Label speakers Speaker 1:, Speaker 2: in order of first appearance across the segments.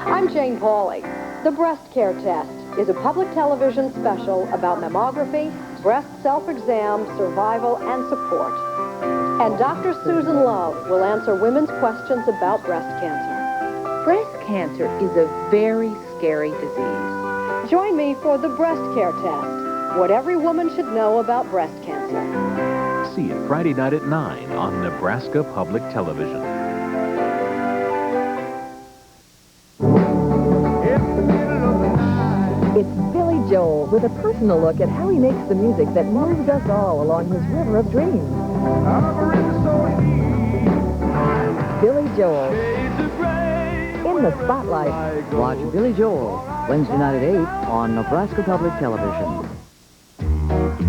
Speaker 1: I'm Jane Pauley. The Breast Care Test is a public television special about mammography, breast self-exam, survival, and support. And Dr. Susan Love will answer women's questions about breast cancer.
Speaker 2: Breast cancer is a very scary disease.
Speaker 1: Join me for the Breast Care Test, what every woman should know about breast cancer.
Speaker 3: See it Friday night at 9 on Nebraska Public Television.
Speaker 4: It's Billy Joel with a personal look at how he makes the music that moves us all along his river of dreams. Billy Joel. In the spotlight.
Speaker 5: Watch Billy Joel, Wednesday night at 8 on Nebraska Public Television.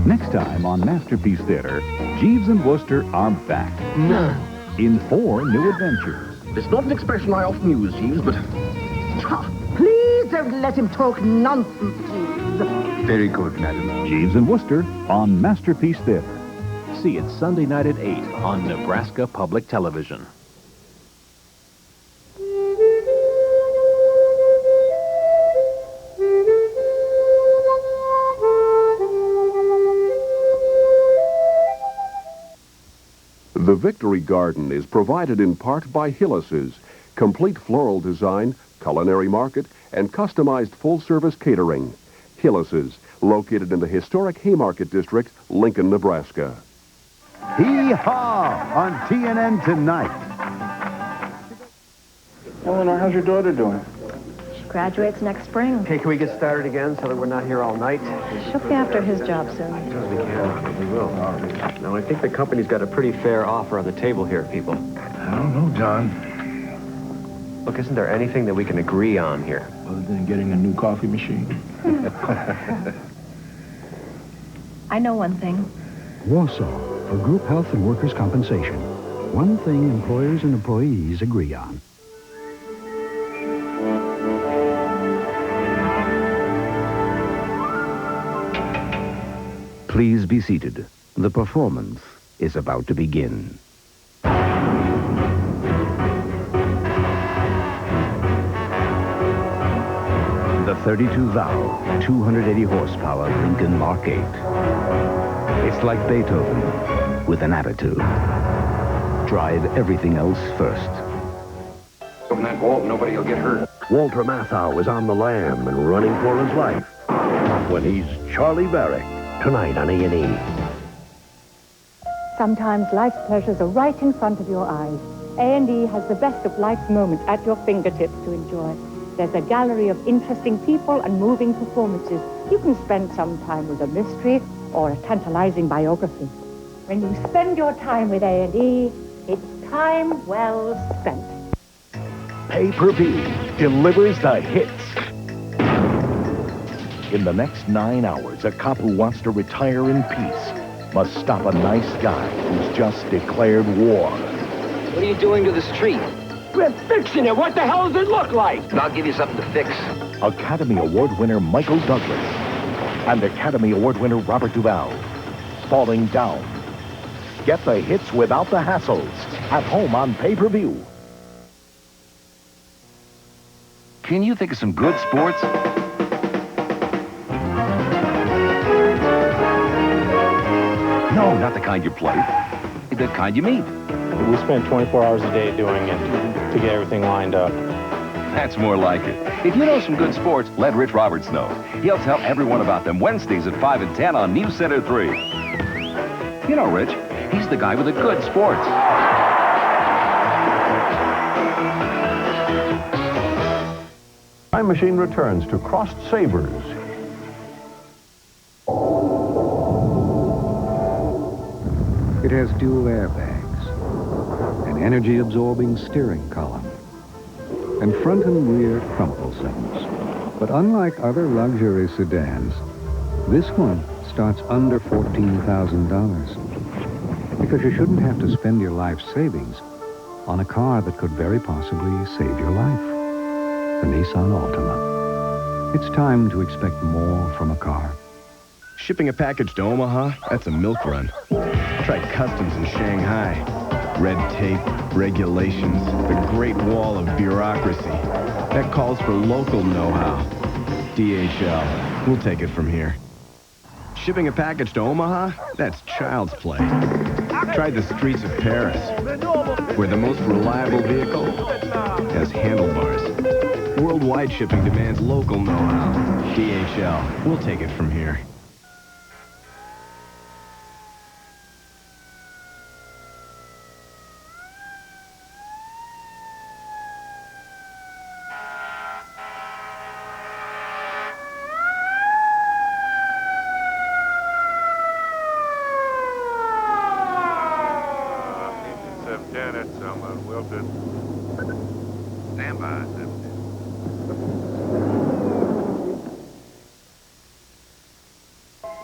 Speaker 6: Next time on Masterpiece Theater, Jeeves and Wooster are back. In 4 new adventures.
Speaker 7: It's not an expression I often use, Jeeves, but...
Speaker 8: Please don't let him talk nonsense, Jeeves.
Speaker 7: Very good, madam.
Speaker 6: Jeeves and Wooster on Masterpiece Theater.
Speaker 3: See it Sunday night at 8 on Nebraska Public Television.
Speaker 9: The Victory Garden is provided in part by Hillis's, complete floral design, culinary market, and customized full-service catering. Hillis's, located in the historic Haymarket District, Lincoln, Nebraska.
Speaker 10: Hee-haw on TNN tonight.
Speaker 11: Eleanor, how's your daughter doing?
Speaker 12: She graduates next spring.
Speaker 13: Okay, can we get started again so that we're not here all night?
Speaker 12: She'll be after his job soon.
Speaker 13: We can. We will. Now, I think the company's got a pretty fair offer on the table here, people.
Speaker 11: I don't know, John.
Speaker 13: Look, isn't there anything that we can agree on here?
Speaker 11: Other than getting a new coffee machine.
Speaker 12: I know one thing.
Speaker 14: Warsaw, for group health and workers' compensation. One thing employers and employees agree on.
Speaker 15: Please be seated. The performance is about to begin. The 32-valve, 280 horsepower Lincoln Mark 8. It's like Beethoven with an attitude. Drive everything else first.
Speaker 7: Open that vault, nobody will get hurt.
Speaker 15: Walter Matthau is on the lam and running for his life when he's Charlie Barrick, tonight on A&E.
Speaker 16: Sometimes life's pleasures are right in front of your eyes. A&E has the best of life's moments at your fingertips to enjoy. There's a gallery of interesting people and moving performances. You can spend some time with a mystery or a tantalizing biography. When you spend your time with A&E, it's time well spent.
Speaker 17: Pay-per-view delivers the hits. In the next 9 hours, a cop who wants to retire in peace must stop a nice guy who's just declared war.
Speaker 18: What are you doing to the street?
Speaker 7: We're fixing it. What the hell does it look like?
Speaker 18: I'll give you something to fix.
Speaker 17: Academy Award winner Michael Douglas and Academy Award winner Robert Duvall, Falling Down. Get the hits without the hassles at home on pay-per-view.
Speaker 19: Can you think of some good sports? No, not the kind you play. The kind you meet.
Speaker 20: We spend 24 hours a day doing it to get everything lined up.
Speaker 19: That's more like it. If you know some good sports, let Rich Roberts know. He'll tell everyone about them Wednesdays at 5 and 10 on News Center 3. You know Rich, he's the guy with the good sports.
Speaker 9: Time machine returns to Crossed Sabers.
Speaker 14: It has dual airbags, an energy-absorbing steering column, and front and rear crumple zones. But unlike other luxury sedans, this one starts under $14,000. Because you shouldn't have to spend your life savings on a car that could very possibly save your life. The Nissan Altima. It's time to expect more from a car.
Speaker 5: Shipping a package to Omaha, that's a milk run. Tried customs in Shanghai. Red tape, regulations, the Great Wall of bureaucracy. That calls for local know-how. DHL. We'll take it from here. Shipping a package to Omaha? That's child's play. Try the streets of Paris, where the most reliable vehicle has handlebars. Worldwide shipping demands local know-how. DHL. We'll take it from here.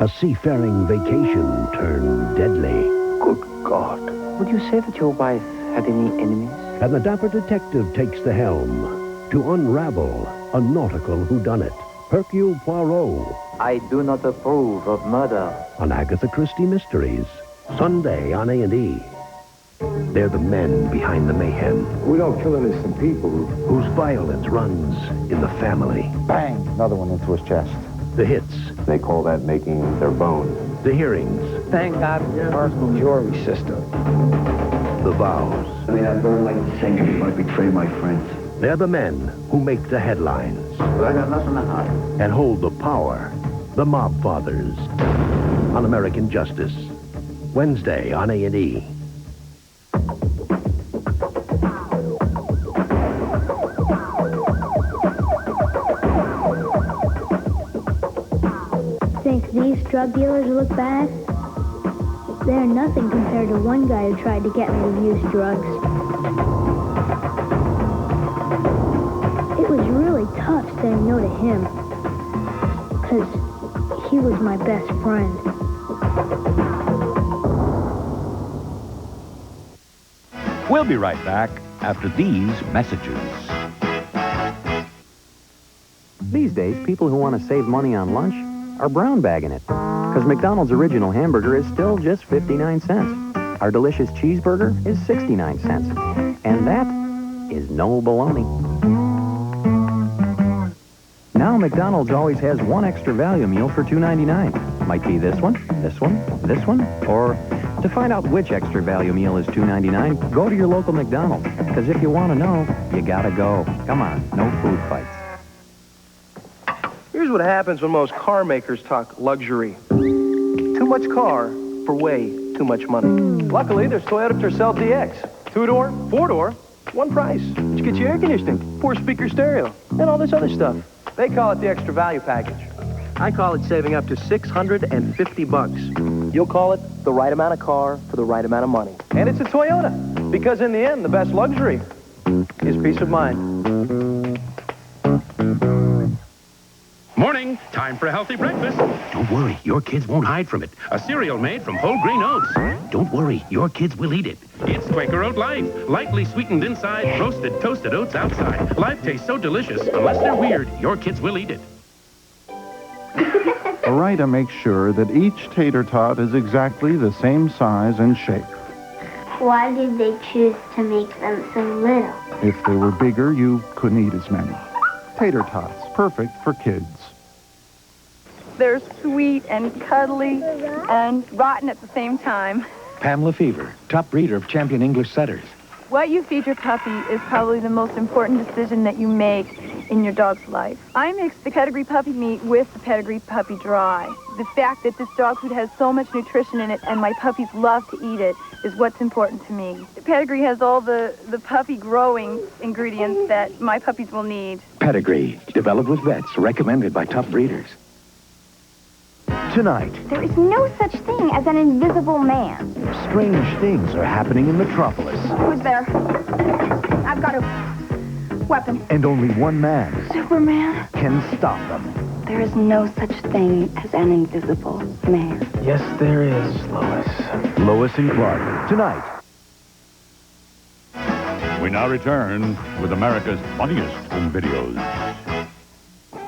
Speaker 15: A seafaring vacation turned deadly.
Speaker 18: Good God. Would you say that your wife had any enemies?
Speaker 15: And the dapper detective takes the helm to unravel a nautical whodunit. Hercule Poirot.
Speaker 18: I do not approve of murder.
Speaker 15: On Agatha Christie Mysteries. Sunday on A&E. They're the men behind the mayhem.
Speaker 11: We don't kill innocent people.
Speaker 15: Whose violence runs in the family.
Speaker 11: Bang! Another one into his chest.
Speaker 15: The hits.
Speaker 11: They call that making their bones.
Speaker 15: The hearings.
Speaker 18: Thank God for your personal jury system.
Speaker 15: The vows.
Speaker 11: I mean, I burn like a saint if I betray my friends.
Speaker 15: They're the men who make the headlines.
Speaker 11: But I got nothing to hide.
Speaker 15: And hold the power. The Mob Fathers. On American Justice. Wednesday on A&E.
Speaker 21: Think these drug dealers look bad? They're nothing compared to one guy who tried to get me to use drugs. It was really tough saying no to him, because he was my best friend.
Speaker 6: We'll be right back after these messages.
Speaker 13: These days, people who want to save money on lunch are brown bagging it. Because McDonald's original hamburger is still just 59 cents. Our delicious cheeseburger is 69 cents. And that is no baloney. Now McDonald's always has one extra value meal for $2.99. Might be this one, this one, this one, or to find out which extra value meal is $2.99, go to your local McDonald's. Because if you want to know, you gotta go. Come on, no food fights.
Speaker 22: Here's what happens when most car makers talk luxury. Too much car for way too much money. Luckily, there's Toyota Tercel DX. 2-door, 4-door, one price. Which gets you air conditioning, 4-speaker stereo, and all this other stuff. They call it the extra value package. I call it saving up to $650. You'll call it the right amount of car for the right amount of money. And it's a Toyota, because in the end, the best luxury is peace of mind.
Speaker 23: Morning. Time for a healthy breakfast. Don't worry, your kids won't hide from it. A cereal made from whole grain oats. Don't worry, your kids will eat it. It's Quaker Oat Life. Lightly sweetened inside, roasted, toasted oats outside. Life tastes so delicious. Unless they're weird, your kids will eat it.
Speaker 24: Arita makes sure that each tater tot is exactly the same size and shape.
Speaker 21: Why did they choose to make them so little?
Speaker 24: If they were bigger, you couldn't eat as many. Tater tots, perfect for kids.
Speaker 25: They're sweet and cuddly and rotten at the same time.
Speaker 26: Pamela Fever, top breeder of champion English setters.
Speaker 25: What you feed your puppy is probably the most important decision that you make in your dog's life. I mix the pedigree puppy meat with the pedigree puppy dry. The fact that this dog food has so much nutrition in it and my puppies love to eat it is what's important to me. The pedigree has all the puppy growing ingredients that my puppies will need.
Speaker 26: Pedigree, developed with vets, recommended by top breeders.
Speaker 6: Tonight,
Speaker 27: There is no such thing as an invisible man.
Speaker 6: strange things are happening in Metropolis.
Speaker 27: Who's there? I've got a weapon.
Speaker 6: And only one man
Speaker 27: Superman?
Speaker 6: can stop them.
Speaker 27: There is no such thing as an invisible man.
Speaker 6: Yes, there is, Lois. Lois and Clark, tonight.
Speaker 10: We now return with America's funniest home videos.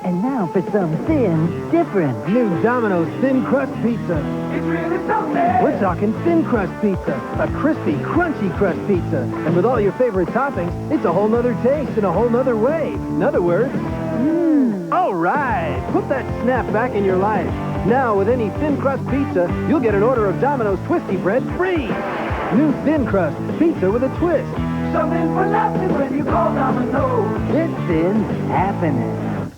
Speaker 1: And now for some thin, different.
Speaker 2: New Domino's Thin Crust Pizza.
Speaker 7: It's really something.
Speaker 2: We're talking thin crust pizza. A crispy, crunchy crust pizza. And with all your favorite toppings, it's a whole nother taste in a whole nother way. In other words, all right. Put that snap back in your life. Now, with any thin crust pizza, you'll get an order of Domino's Twisty Bread free. New Thin Crust Pizza with a twist.
Speaker 7: Something for nothing when you call Domino's.
Speaker 1: It's thin happening.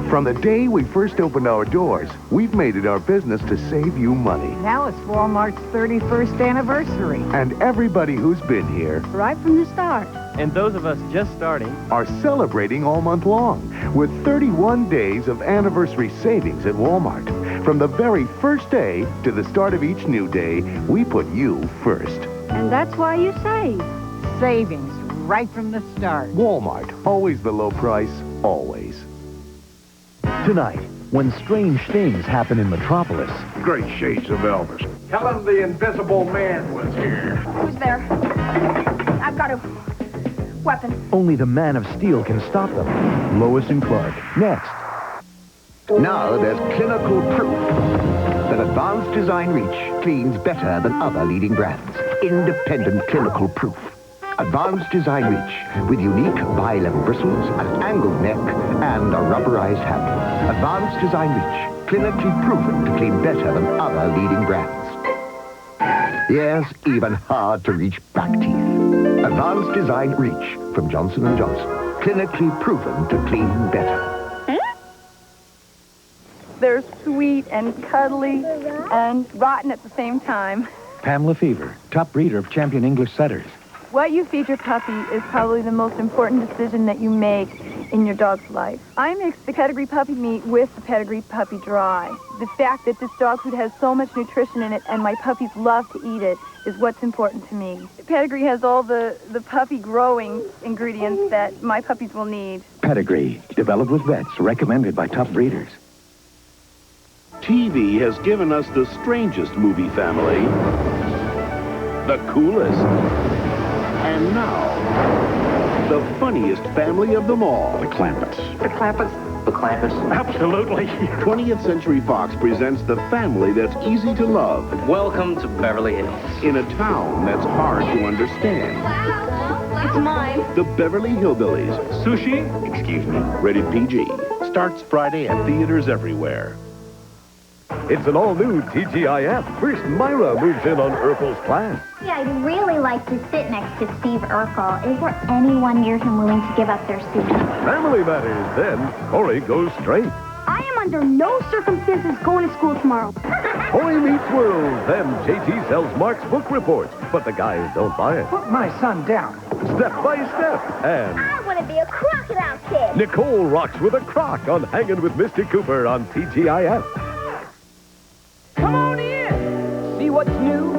Speaker 17: From the day we first opened our doors, we've made it our business to save you money.
Speaker 3: Now it's Wal-Mart's 31st anniversary.
Speaker 17: And everybody who's been here
Speaker 3: Right from the start.
Speaker 22: And those of us just starting
Speaker 17: are celebrating all month long with 31 days of anniversary savings at Walmart. From the very first day to the start of each new day, we put you first.
Speaker 3: And that's why you save. Savings right from the start.
Speaker 17: Walmart, always the low price, always.
Speaker 6: Tonight, when strange things happen in Metropolis.
Speaker 4: Great shades of Elvis. Tell him the Invisible Man was here.
Speaker 8: Who's there? I've got a weapon.
Speaker 6: Only the Man of Steel can stop them. Lois and Clark, next.
Speaker 12: Now there's clinical proof that Advanced Design Reach cleans better than other leading brands. Independent clinical proof. Advanced Design Reach with unique bi-level bristles, an angled neck, and a rubberized handle. Advanced Design Reach, clinically proven to clean better than other leading brands. Yes, even hard to reach back teeth. Advanced Design Reach from Johnson & Johnson, clinically proven to clean better.
Speaker 25: They're sweet and cuddly and rotten at the same time.
Speaker 26: Pamela Fever, top breeder of champion English setters.
Speaker 25: What you feed your puppy is probably the most important decision that you make in your dog's life. I mix the pedigree puppy meat with the pedigree puppy dry. The fact that this dog food has so much nutrition in it and my puppies love to eat it is what's important to me. Pedigree has all the puppy growing ingredients that my puppies will need.
Speaker 26: Pedigree, developed with vets, recommended by top breeders.
Speaker 16: TV has given us the strangest movie family, the coolest, and now, the funniest family of them all. The Clampetts.
Speaker 8: The Clampetts? The Clampetts?
Speaker 16: Absolutely. 20th Century Fox presents the family that's easy to love.
Speaker 28: Welcome to Beverly Hills.
Speaker 16: In a town that's hard to understand.
Speaker 8: It's mine.
Speaker 16: The Beverly Hillbillies.
Speaker 28: Sushi?
Speaker 16: Excuse me. Rated PG. Starts Friday at theaters everywhere.
Speaker 24: It's an all-new TGIF. First, Myra moves in on Urkel's plan.
Speaker 21: Yeah, I'd really like to sit next to Steve Urkel. Is there anyone near him willing to give up their seat?
Speaker 24: Family matters. Then, Corey goes straight.
Speaker 21: I am under no circumstances going to school tomorrow.
Speaker 24: Boy Meets World. Then JT sells Mark's book reports, but the guys don't buy it.
Speaker 2: Put my son down.
Speaker 24: Step by step. And
Speaker 21: I want to be a crocodile kid.
Speaker 24: Nicole rocks with a croc on Hanging with Mr. Cooper on TGIF.
Speaker 29: Come on in, see what's new.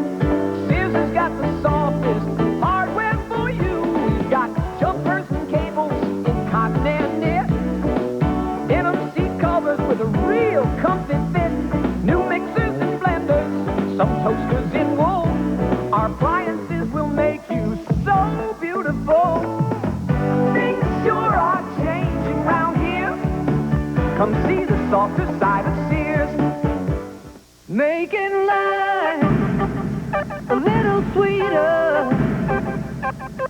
Speaker 29: Sears has got the softest hardware for you. We've got jumpers and cables in cotton and knit. Denim seat covers with a real comfy fit. New mixers and blenders, some toasters in wool. Our appliances will make you so beautiful. Things sure are changing around here. Come see the softer side of Sears. Making life a little sweeter.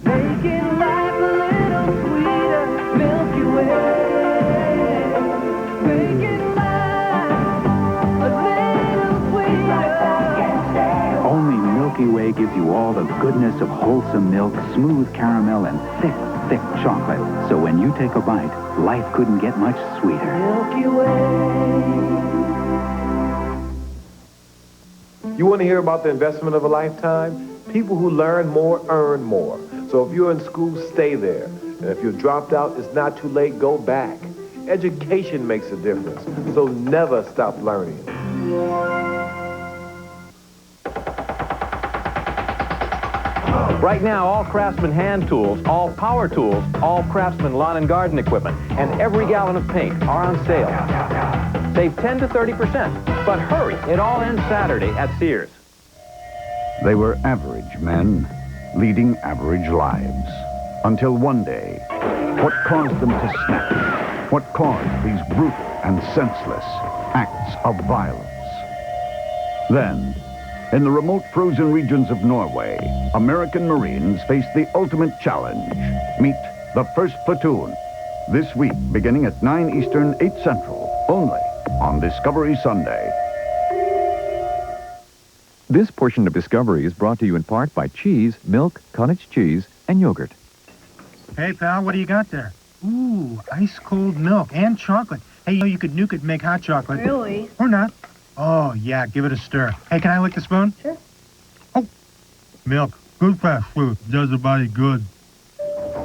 Speaker 29: Making life a little sweeter. Milky Way. Making life a little sweeter.
Speaker 26: Only Milky Way gives you all the goodness of wholesome milk, smooth caramel, and thick chocolate. So when you take a bite, life couldn't get much sweeter.
Speaker 29: Milky Way.
Speaker 30: You want to hear about the investment of a lifetime? People who learn more earn more. So if you're in school, stay there. And if you're dropped out, it's not too late, go back. Education makes a difference, so never stop learning.
Speaker 22: Right now, all Craftsman hand tools, all power tools, all Craftsman lawn and garden equipment, and every gallon of paint are on sale. Save 10 to 30%. But hurry, it all ends Saturday at Sears.
Speaker 6: They were average men, leading average lives. Until one day, what caused them to snap
Speaker 10: What caused these brutal and senseless acts of violence? Then, in the remote frozen regions of Norway, American Marines faced the ultimate challenge. Meet the 1st Platoon. This week, beginning at 9 Eastern, 8 Central, only on Discovery Sunday.
Speaker 5: This portion of Discovery is brought to you in part by cheese, milk, cottage cheese, and yogurt.
Speaker 2: Hey, pal, what do you got there? Ooh, ice-cold milk and chocolate. Hey, you know you could nuke it and make hot chocolate.
Speaker 8: Really?
Speaker 2: Or not. Oh, yeah, give it a stir. Hey, can I lick the spoon?
Speaker 8: Sure.
Speaker 2: Oh, milk. Good fast food. Does the body good.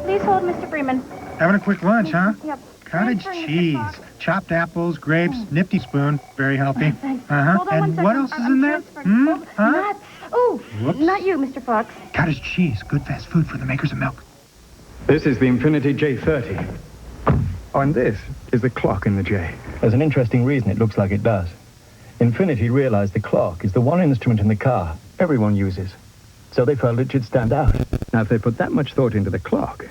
Speaker 8: Please hold, Mr. Freeman.
Speaker 2: Having a quick lunch, huh?
Speaker 8: Yep.
Speaker 2: Cottage cheese, chopped apples, grapes, nifty spoon. Very healthy.
Speaker 8: Thanks.
Speaker 2: Uh-huh.
Speaker 8: Hold on
Speaker 2: And
Speaker 8: one
Speaker 2: what
Speaker 8: second.
Speaker 2: else is in there? Huh?
Speaker 8: Nuts. Ooh,
Speaker 2: Whoops.
Speaker 8: not you, Mr. Fox.
Speaker 2: Cottage cheese. Good fast food for the makers of milk.
Speaker 9: This is the Infiniti J30. Oh, and this is the clock in the J. There's an interesting reason it looks like it does. Infiniti realized the clock is the one instrument in the car everyone uses. So they felt it should stand out. Now, if they put that much thought into the clock,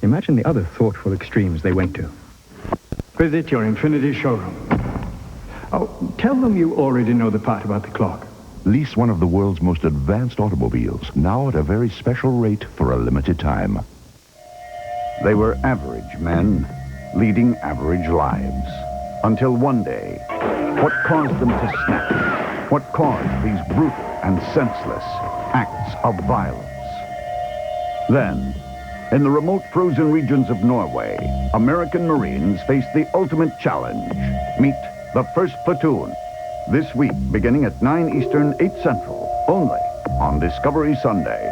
Speaker 9: imagine the other thoughtful extremes they went to. Visit your Infiniti showroom. Oh, tell them you already know the part about the clock.
Speaker 6: Lease one of the world's most advanced automobiles, now at a very special rate for a limited time.
Speaker 10: They were average men, leading average lives. Until one day, what caused them to snap? What caused these brutal and senseless acts of violence? Then, in the remote frozen regions of Norway, American Marines faced the ultimate challenge. Meet the 1st Platoon. This week, beginning at 9 Eastern, 8 Central, only on Discovery Sunday.